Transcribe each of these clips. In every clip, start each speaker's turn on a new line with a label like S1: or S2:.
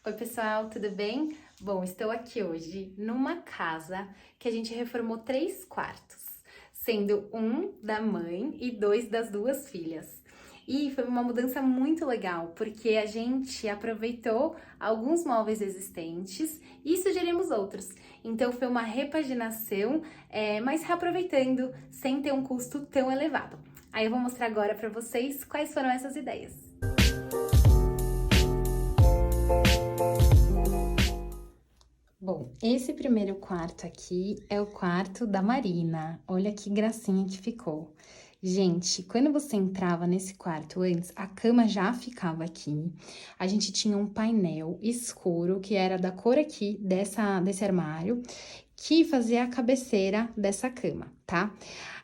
S1: Oi, pessoal, tudo bem? Bom, estou aqui hoje numa casa que a gente reformou 3 quartos, sendo um da mãe e 2 das 2 filhas. E foi uma mudança muito legal, porque a gente aproveitou alguns móveis existentes e sugerimos outros. Então foi uma repaginação, mas reaproveitando, sem ter um custo tão elevado. Aí eu vou mostrar agora para vocês quais foram essas ideias. Bom, esse primeiro quarto aqui é o quarto da Marina. Olha que gracinha que ficou. Gente, quando você entrava nesse quarto antes, a cama já ficava aqui. A gente tinha um painel escuro, que era da cor aqui desse armário, que fazia a cabeceira dessa cama, tá?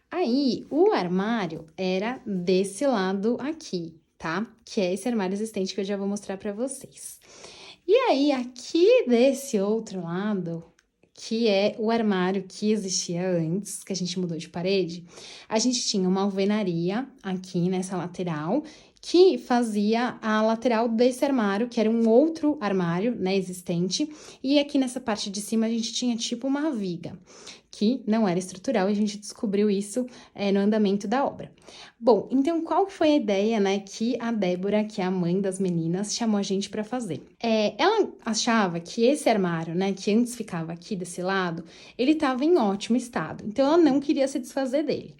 S1: Aí, o armário era desse lado aqui, tá? Que é esse armário existente que eu já vou mostrar pra vocês. E aí, aqui desse outro lado, que é o armário que existia antes, que a gente mudou de parede, a gente tinha uma alvenaria aqui nessa lateral, que fazia a lateral desse armário, que era um outro armário, né, existente, e aqui nessa parte de cima a gente tinha tipo uma viga, que não era estrutural, e a gente descobriu isso no andamento da obra. Bom, então qual foi a ideia, né, que a Débora, que é a mãe das meninas, chamou a gente para fazer? Ela achava que esse armário, né, que antes ficava aqui desse lado, ele estava em ótimo estado, então ela não queria se desfazer dele.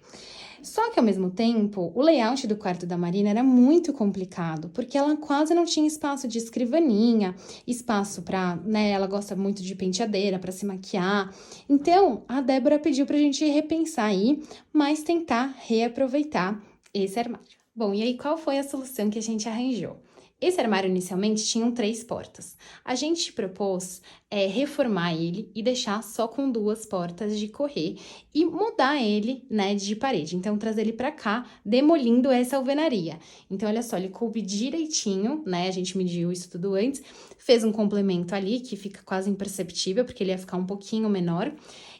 S1: Só que ao mesmo tempo, o layout do quarto da Marina era muito complicado, porque ela quase não tinha espaço de escrivaninha, espaço para, né, ela gosta muito de penteadeira para se maquiar. Então, a Débora pediu pra gente repensar aí, mas tentar reaproveitar esse armário. Bom, e aí qual foi a solução que a gente arranjou? Esse armário inicialmente tinha 3 portas. A gente propôs reformar ele e deixar só com 2 portas de correr e mudar ele, né, de parede. Então, trazer ele para cá, demolindo essa alvenaria. Então, olha só, ele coube direitinho, né? A gente mediu isso tudo antes, fez um complemento ali que fica quase imperceptível, porque ele ia ficar um pouquinho menor.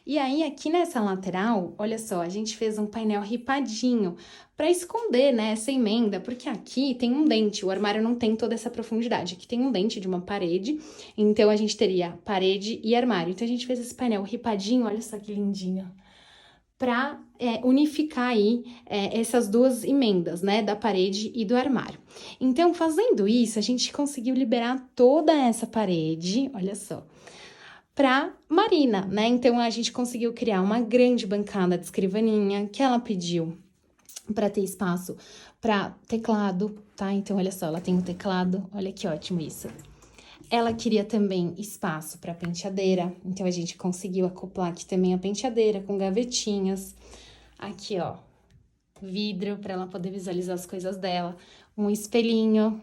S1: E aí, aqui nessa lateral, olha só, a gente fez um painel ripadinho para esconder, né, essa emenda, porque aqui tem um dente, o armário não tem toda essa profundidade. Aqui tem um dente de uma parede, então a gente teria parede e armário. Então a gente fez esse painel ripadinho, olha só que lindinho, para unificar aí essas 2 emendas, né, da parede e do armário. Então, fazendo isso, a gente conseguiu liberar toda essa parede, olha só, para Marina, né? Então a gente conseguiu criar uma grande bancada de escrivaninha que ela pediu para ter espaço para teclado, tá? Então olha só, ela tem um teclado, olha que ótimo isso. Ela queria também espaço para penteadeira, então a gente conseguiu acoplar aqui também a penteadeira com gavetinhas. Aqui, ó, vidro para ela poder visualizar as coisas dela, um espelhinho.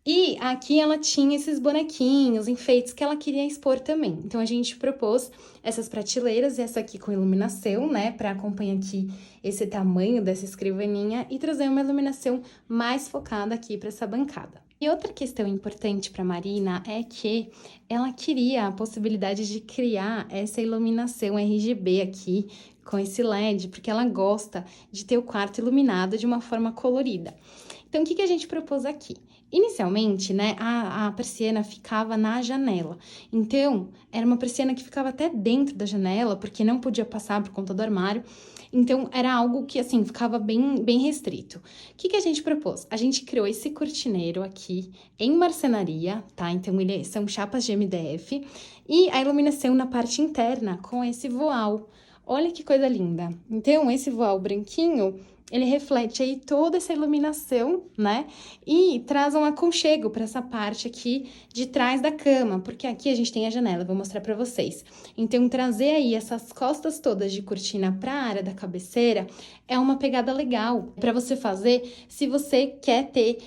S1: E aqui ela tinha esses bonequinhos, enfeites que ela queria expor também. Então a gente propôs essas prateleiras e essa aqui com iluminação, né, para acompanhar aqui esse tamanho dessa escrivaninha e trazer uma iluminação mais focada aqui para essa bancada. E outra questão importante para Marina é que ela queria a possibilidade de criar essa iluminação RGB aqui com esse LED, porque ela gosta de ter o quarto iluminado de uma forma colorida. Então, o que a gente propôs aqui? Inicialmente, né, a persiana ficava na janela. Então, era uma persiana que ficava até dentro da janela, porque não podia passar por conta do armário. Então, era algo que, assim, ficava bem restrito. O que a gente propôs? A gente criou esse cortineiro aqui em marcenaria, tá? Então, são chapas de MDF e a iluminação na parte interna com esse voal. Olha que coisa linda. Então, esse voal branquinho, ele reflete aí toda essa iluminação, né? E traz um aconchego para essa parte aqui de trás da cama, porque aqui a gente tem a janela, vou mostrar para vocês. Então, trazer aí essas costas todas de cortina para a área da cabeceira é uma pegada legal para você fazer se você quer ter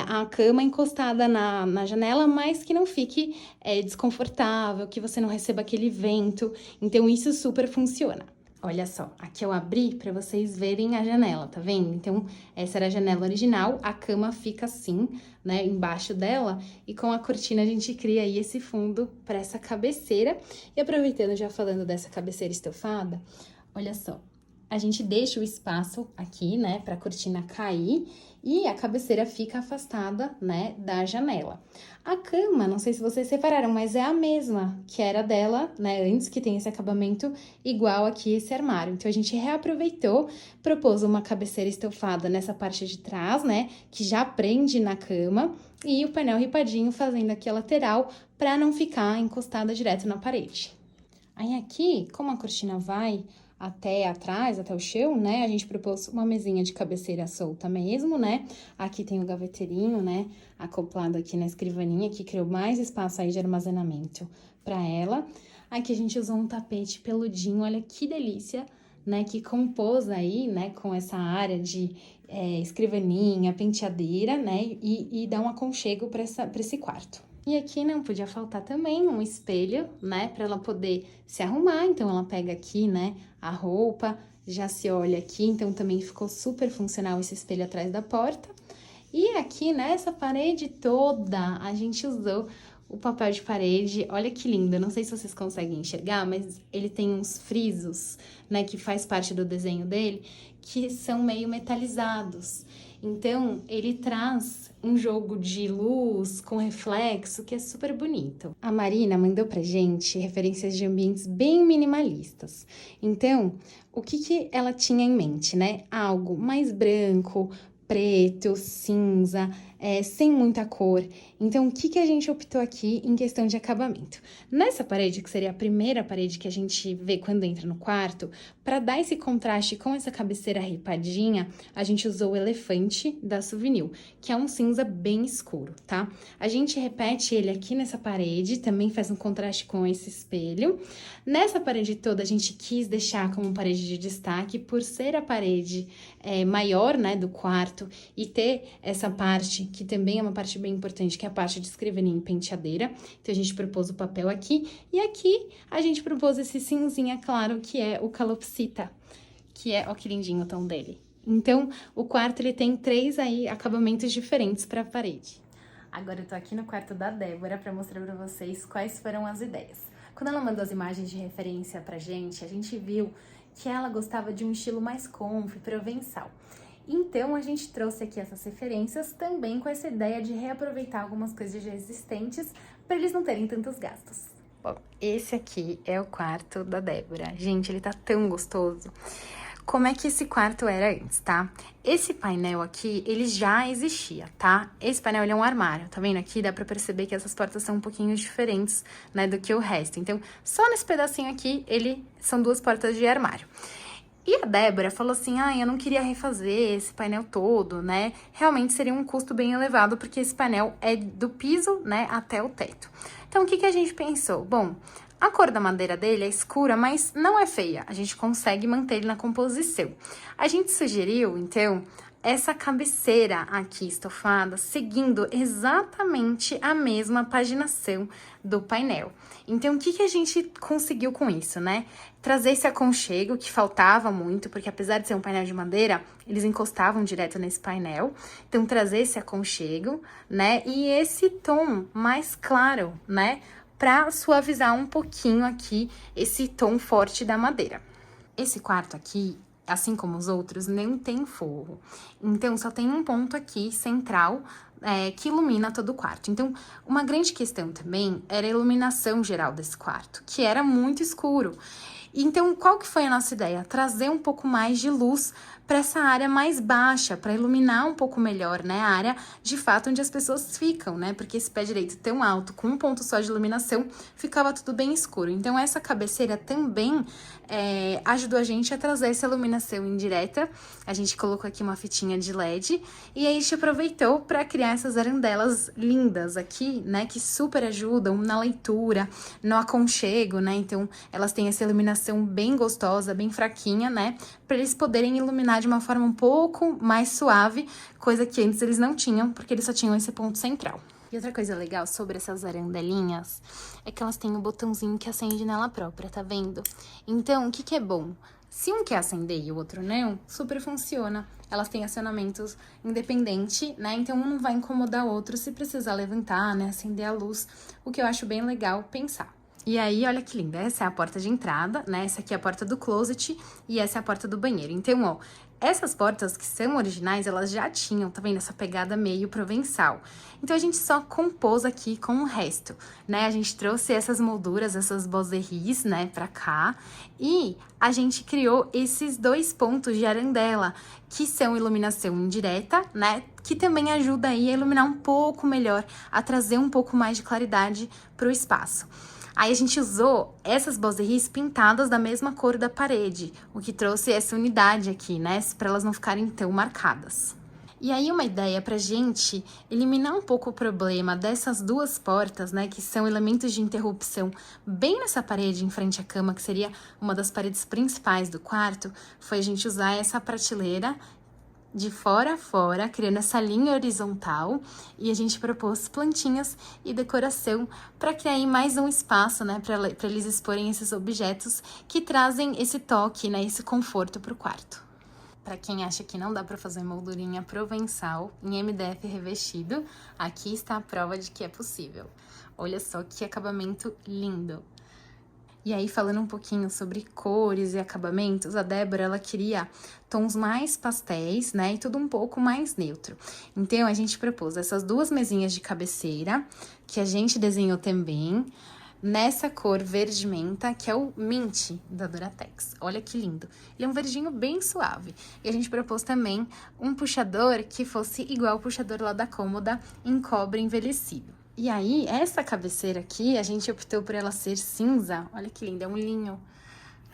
S1: a cama encostada na janela, mas que não fique desconfortável, que você não receba aquele vento. Então, isso super funciona. Olha só, aqui eu abri para vocês verem a janela, tá vendo? Então, essa era a janela original, a cama fica assim, né, embaixo dela, e com a cortina a gente cria aí esse fundo para essa cabeceira. E aproveitando já falando dessa cabeceira estofada, olha só, a gente deixa o espaço aqui, né, pra cortina cair e a cabeceira fica afastada, né, da janela. A cama, não sei se vocês separaram, mas é a mesma que era dela, né, antes, que tem esse acabamento igual aqui esse armário. Então, a gente reaproveitou, propôs uma cabeceira estofada nessa parte de trás, né, que já prende na cama, e o painel ripadinho fazendo aqui a lateral para não ficar encostada direto na parede. Aí aqui, como a cortina vai até atrás, até o chão, né, a gente propôs uma mesinha de cabeceira solta mesmo, né, aqui tem o gaveteirinho, né, acoplado aqui na escrivaninha, que criou mais espaço aí de armazenamento para ela. Aqui a gente usou um tapete peludinho, olha que delícia, né, que compôs aí, né, com essa área de escrivaninha, penteadeira, né, e dá um aconchego para esse quarto. E aqui não podia faltar também um espelho, né, para ela poder se arrumar. Então, ela pega aqui, né, a roupa, já se olha aqui. Então, também ficou super funcional esse espelho atrás da porta. E aqui, nessa parede toda, a gente usou o papel de parede. Olha que lindo, não sei se vocês conseguem enxergar, mas ele tem uns frisos, né, que faz parte do desenho dele, que são meio metalizados. Então, ele traz um jogo de luz com reflexo que é super bonito. A Marina mandou pra gente referências de ambientes bem minimalistas. Então, o que ela tinha em mente, né? Algo mais branco, preto, cinza, sem muita cor. Então, o que a gente optou aqui em questão de acabamento? Nessa parede, que seria a primeira parede que a gente vê quando entra no quarto, para dar esse contraste com essa cabeceira ripadinha, a gente usou o elefante da Souvenir, que é um cinza bem escuro, tá? A gente repete ele aqui nessa parede, também faz um contraste com esse espelho. Nessa parede toda, a gente quis deixar como parede de destaque, por ser a parede maior, né, do quarto, e ter essa parte, que também é uma parte bem importante, que é a parte de escrivaninha e penteadeira. Então, a gente propôs o papel aqui, e aqui a gente propôs esse cinzinha claro, que é o calopsita, que é, ó que lindinho o tom dele. Então, o quarto, ele tem 3 aí acabamentos diferentes para a parede. Agora eu tô aqui no quarto da Débora para mostrar para vocês quais foram as ideias. Quando ela mandou as imagens de referência pra gente, a gente viu que ela gostava de um estilo mais comfy, provençal. Então, a gente trouxe aqui essas referências também com essa ideia de reaproveitar algumas coisas já existentes para eles não terem tantos gastos. Bom, esse aqui é o quarto da Débora. Gente, ele tá tão gostoso. Como é que esse quarto era antes, tá? Esse painel aqui, ele já existia, tá? Esse painel, ele é um armário, tá vendo aqui? Dá pra perceber que essas portas são um pouquinho diferentes, né, do que o resto. Então, só nesse pedacinho aqui, são 2 portas de armário. E a Débora falou assim, eu não queria refazer esse painel todo, né? Realmente seria um custo bem elevado, porque esse painel é do piso, né, até o teto. Então, o que a gente pensou? Bom, a cor da madeira dele é escura, mas não é feia. A gente consegue manter ele na composição. A gente sugeriu, então, essa cabeceira aqui estofada, seguindo exatamente a mesma paginação do painel. Então, o que a gente conseguiu com isso, né? Trazer esse aconchego que faltava muito, porque apesar de ser um painel de madeira, eles encostavam direto nesse painel. Então, trazer esse aconchego, né? E esse tom mais claro, né? Para suavizar um pouquinho aqui esse tom forte da madeira. Esse quarto aqui, assim como os outros, não tem forro. Então, só tem um ponto aqui central que ilumina todo o quarto. Então, uma grande questão também era a iluminação geral desse quarto, que era muito escuro. Então, qual que foi a nossa ideia? Trazer um pouco mais de luz para essa área mais baixa, para iluminar um pouco melhor, né? A área, de fato, onde as pessoas ficam, né? Porque esse pé direito tão alto, com um ponto só de iluminação, ficava tudo bem escuro. Então, essa cabeceira também ajudou a gente a trazer essa iluminação indireta. A gente colocou aqui uma fitinha de LED e aí a gente aproveitou para criar essas arandelas lindas aqui, né? Que super ajudam na leitura, no aconchego, né? Então, elas têm essa iluminação bem gostosa, bem fraquinha, né? Para eles poderem iluminar de uma forma um pouco mais suave, coisa que antes eles não tinham, porque eles só tinham esse ponto central. E outra coisa legal sobre essas arandelinhas é que elas têm um botãozinho que acende nela própria, tá vendo? Então, o que é bom? Se um quer acender e o outro não, super funciona. Elas têm acionamentos independentes, né? Então, um não vai incomodar o outro se precisar levantar, né? Acender a luz, o que eu acho bem legal pensar. E aí, olha que linda, essa é a porta de entrada, né? Essa aqui é a porta do closet e essa é a porta do banheiro. Então, ó, essas portas que são originais, elas já tinham, tá vendo? Essa pegada meio provençal. Então, a gente só compôs aqui com o resto, né? A gente trouxe essas molduras, essas bozeries, né, pra cá. E a gente criou esses 2 pontos de arandela, que são iluminação indireta, né? Que também ajuda aí a iluminar um pouco melhor, a trazer um pouco mais de claridade pro espaço. Aí a gente usou essas bozeries pintadas da mesma cor da parede, o que trouxe essa unidade aqui, né? Para elas não ficarem tão marcadas. E aí uma ideia pra gente eliminar um pouco o problema dessas 2 portas, né, que são elementos de interrupção bem nessa parede em frente à cama, que seria uma das paredes principais do quarto, foi a gente usar essa prateleira de fora a fora, criando essa linha horizontal, e a gente propôs plantinhas e decoração para criar aí mais um espaço, né, para eles exporem esses objetos que trazem esse toque, né, esse conforto para o quarto. Para quem acha que não dá para fazer moldurinha provençal em MDF revestido, aqui está a prova de que é possível. Olha só que acabamento lindo! E aí, falando um pouquinho sobre cores e acabamentos, a Débora, ela queria tons mais pastéis, né, e tudo um pouco mais neutro. Então, a gente propôs essas 2 mesinhas de cabeceira, que a gente desenhou também, nessa cor verde menta, que é o Mint da Duratex. Olha que lindo. Ele é um verdinho bem suave. E a gente propôs também um puxador que fosse igual ao puxador lá da cômoda, em cobre envelhecido. E aí, essa cabeceira aqui, a gente optou por ela ser cinza. Olha que linda, é um linho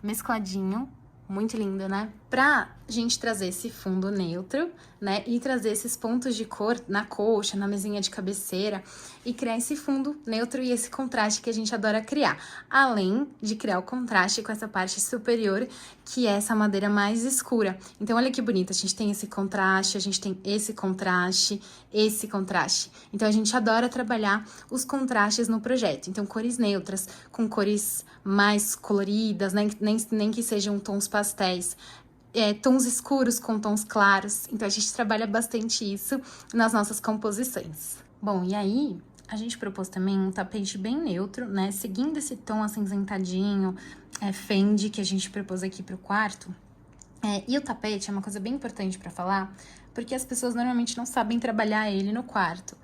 S1: mescladinho. Muito lindo, né? Pra gente trazer esse fundo neutro, né? E trazer esses pontos de cor na coxa, na mesinha de cabeceira. E criar esse fundo neutro e esse contraste que a gente adora criar. Além de criar o contraste com essa parte superior, que é essa madeira mais escura. Então, olha que bonito. A gente tem esse contraste, a gente tem esse contraste, esse contraste. Então, a gente adora trabalhar os contrastes no projeto. Então, cores neutras, com cores mais coloridas, né? Nem que sejam tons pastéis, tons escuros com tons claros. Então, a gente trabalha bastante isso nas nossas composições. Bom, e aí, a gente propôs também um tapete bem neutro, né? Seguindo esse tom acinzentadinho, Fendi, que a gente propôs aqui pro quarto. E o tapete é uma coisa bem importante pra falar, porque as pessoas normalmente não sabem trabalhar ele no quarto.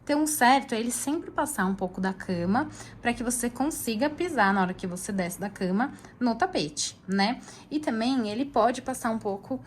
S1: Então, o certo é ele sempre passar um pouco da cama para que você consiga pisar na hora que você desce da cama no tapete, né? E também ele pode passar um pouco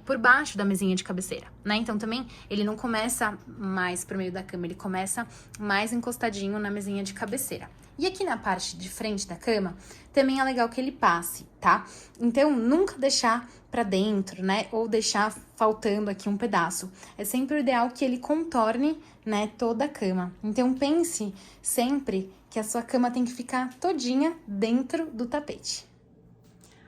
S1: por baixo da mesinha de cabeceira, né? Então, também ele não começa mais pro meio da cama, ele começa mais encostadinho na mesinha de cabeceira. E aqui na parte de frente da cama, também é legal que ele passe, tá? Então, nunca deixar pra dentro, né? Ou deixar faltando aqui um pedaço. É sempre o ideal que ele contorne, né, toda a cama. Então, pense sempre que a sua cama tem que ficar todinha dentro do tapete.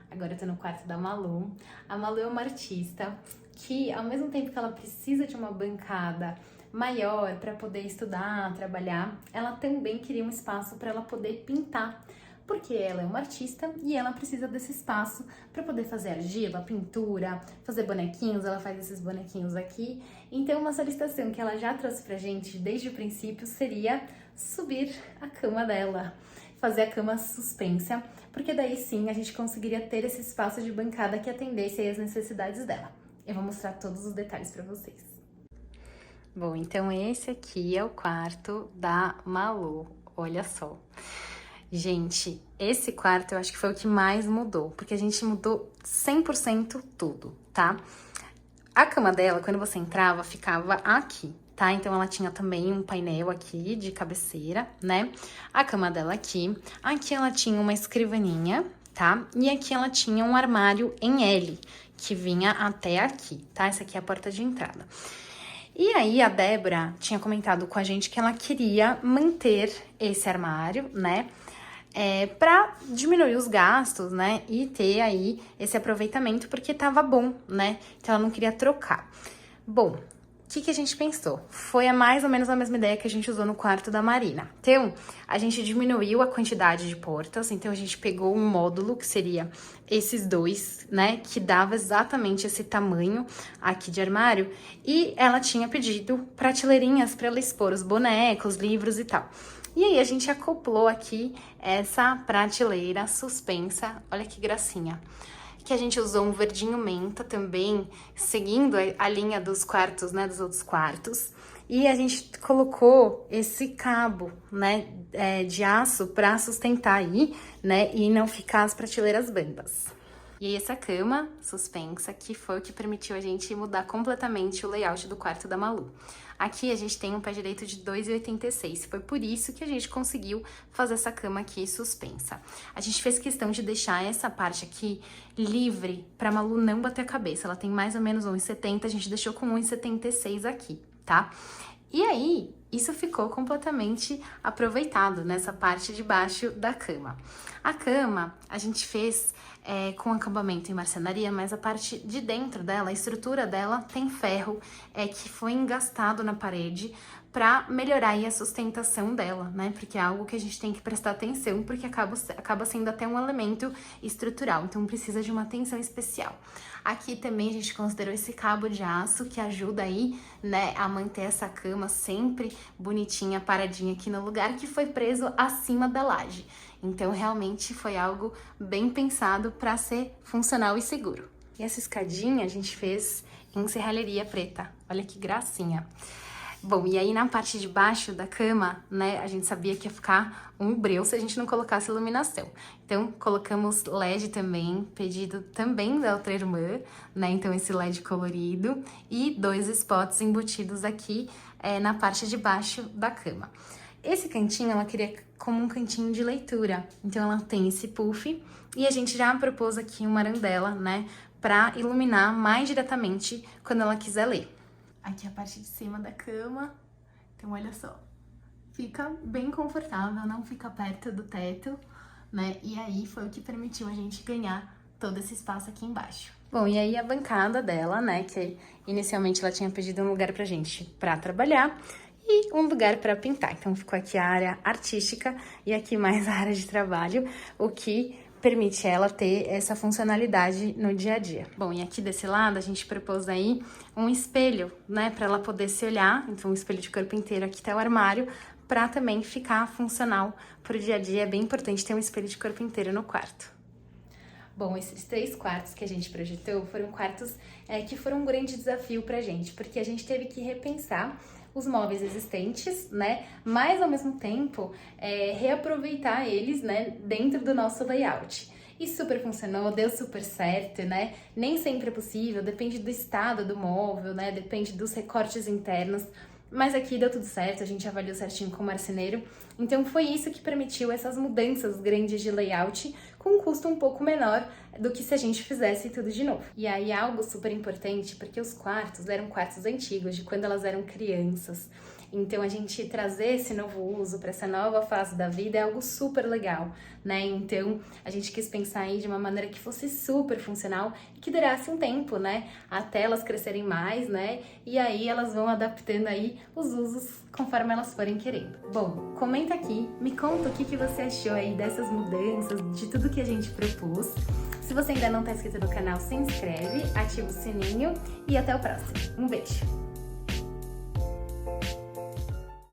S1: Agora eu tô no quarto da Malu. A Malu é uma artista que, ao mesmo tempo que ela precisa de uma bancada maior para poder estudar, trabalhar, ela também queria um espaço para ela poder pintar, porque ela é uma artista e ela precisa desse espaço para poder fazer argila, pintura, fazer bonequinhos. Ela faz esses bonequinhos aqui. Então, uma solicitação que ela já trouxe pra gente desde o princípio seria subir a cama dela, fazer a cama suspensa, porque daí sim a gente conseguiria ter esse espaço de bancada que atendesse aí as necessidades dela. Eu vou mostrar todos os detalhes para vocês. Bom, então esse aqui é o quarto da Malu, olha só. Gente, esse quarto eu acho que foi o que mais mudou, porque a gente mudou 100% tudo, tá? A cama dela, quando você entrava, ficava aqui, tá? Então, ela tinha também um painel aqui de cabeceira, né? A cama dela aqui. Aqui ela tinha uma escrivaninha, tá? E aqui ela tinha um armário em L, que vinha até aqui, tá? Essa aqui é a porta de entrada. E aí, a Débora tinha comentado com a gente que ela queria manter esse armário, né? Pra diminuir os gastos, né? E ter aí esse aproveitamento, porque tava bom, né? Então, ela não queria trocar. Bom, o que a gente pensou? Foi mais ou menos a mesma ideia que a gente usou no quarto da Marina. Então, a gente diminuiu a quantidade de portas. Então, a gente pegou um módulo, que seria esses 2, né? Que dava exatamente esse tamanho aqui de armário. E ela tinha pedido prateleirinhas para ela expor os bonecos, livros e tal. E aí a gente acoplou aqui essa prateleira suspensa, olha que gracinha. Que a gente usou um verdinho menta também, seguindo a linha dos quartos, né, dos outros quartos. E a gente colocou esse cabo, né, de aço para sustentar aí, né, e não ficar as prateleiras bambas. E aí essa cama suspensa que foi o que permitiu a gente mudar completamente o layout do quarto da Malu. Aqui a gente tem um pé direito de 2,86, foi por isso que a gente conseguiu fazer essa cama aqui suspensa. A gente fez questão de deixar essa parte aqui livre pra Malu não bater a cabeça, ela tem mais ou menos 1,70, a gente deixou com 1,76 aqui, tá? E aí, isso ficou completamente aproveitado nessa parte de baixo da cama. A cama a gente fez com acabamento em marcenaria, mas a parte de dentro dela, a estrutura dela tem ferro que foi engastado na parede para melhorar aí a sustentação dela, né? Porque é algo que a gente tem que prestar atenção, porque acaba sendo até um elemento estrutural, então precisa de uma atenção especial. Aqui também a gente considerou esse cabo de aço que ajuda aí, né, a manter essa cama sempre bonitinha, paradinha aqui no lugar que foi preso acima da laje. Então realmente foi algo bem pensado para ser funcional e seguro. E essa escadinha a gente fez em serralheria preta, olha que gracinha. Bom, e aí na parte de baixo da cama, né, a gente sabia que ia ficar um breu se a gente não colocasse iluminação. Então, colocamos LED também, pedido também da outra irmã, né, então esse LED colorido e 2 spots embutidos aqui na parte de baixo da cama. Esse cantinho ela queria como um cantinho de leitura, então ela tem esse puff e a gente já propôs aqui uma arandela, né, pra iluminar mais diretamente quando ela quiser ler. Aqui a parte de cima da cama, então olha só, fica bem confortável, não fica perto do teto, né? E aí foi o que permitiu a gente ganhar todo esse espaço aqui embaixo. Bom, e aí a bancada dela, né, que inicialmente ela tinha pedido um lugar pra gente pra trabalhar e um lugar para pintar. Então ficou aqui a área artística e aqui mais a área de trabalho, o que permite ela ter essa funcionalidade no dia a dia. Bom, e aqui desse lado a gente propôs aí um espelho, né, para ela poder se olhar, então um espelho de corpo inteiro, aqui tá o armário, para também ficar funcional pro dia a dia. É bem importante ter um espelho de corpo inteiro no quarto. Bom, esses 3 quartos que a gente projetou foram quartos que foram um grande desafio pra gente, porque a gente teve que repensar os móveis existentes, né? Mas ao mesmo tempo reaproveitar eles, né, dentro do nosso layout. E super funcionou, deu super certo, né? Nem sempre é possível, depende do estado do móvel, né? Depende dos recortes internos. Mas aqui deu tudo certo, a gente avaliou certinho com o marceneiro. Então foi isso que permitiu essas mudanças grandes de layout com um custo um pouco menor do que se a gente fizesse tudo de novo. E aí algo super importante, porque os quartos eram quartos antigos, de quando elas eram crianças. Então a gente trazer esse novo uso para essa nova fase da vida é algo super legal, né? Então a gente quis pensar aí de uma maneira que fosse super funcional e que durasse um tempo, né? Até elas crescerem mais, né? E aí elas vão adaptando aí os usos conforme elas forem querendo. Bom, comenta aqui, me conta o que você achou aí dessas mudanças, de tudo que a gente propôs. Se você ainda não está inscrito no canal, se inscreve, ativa o sininho e até o próximo. Um beijo!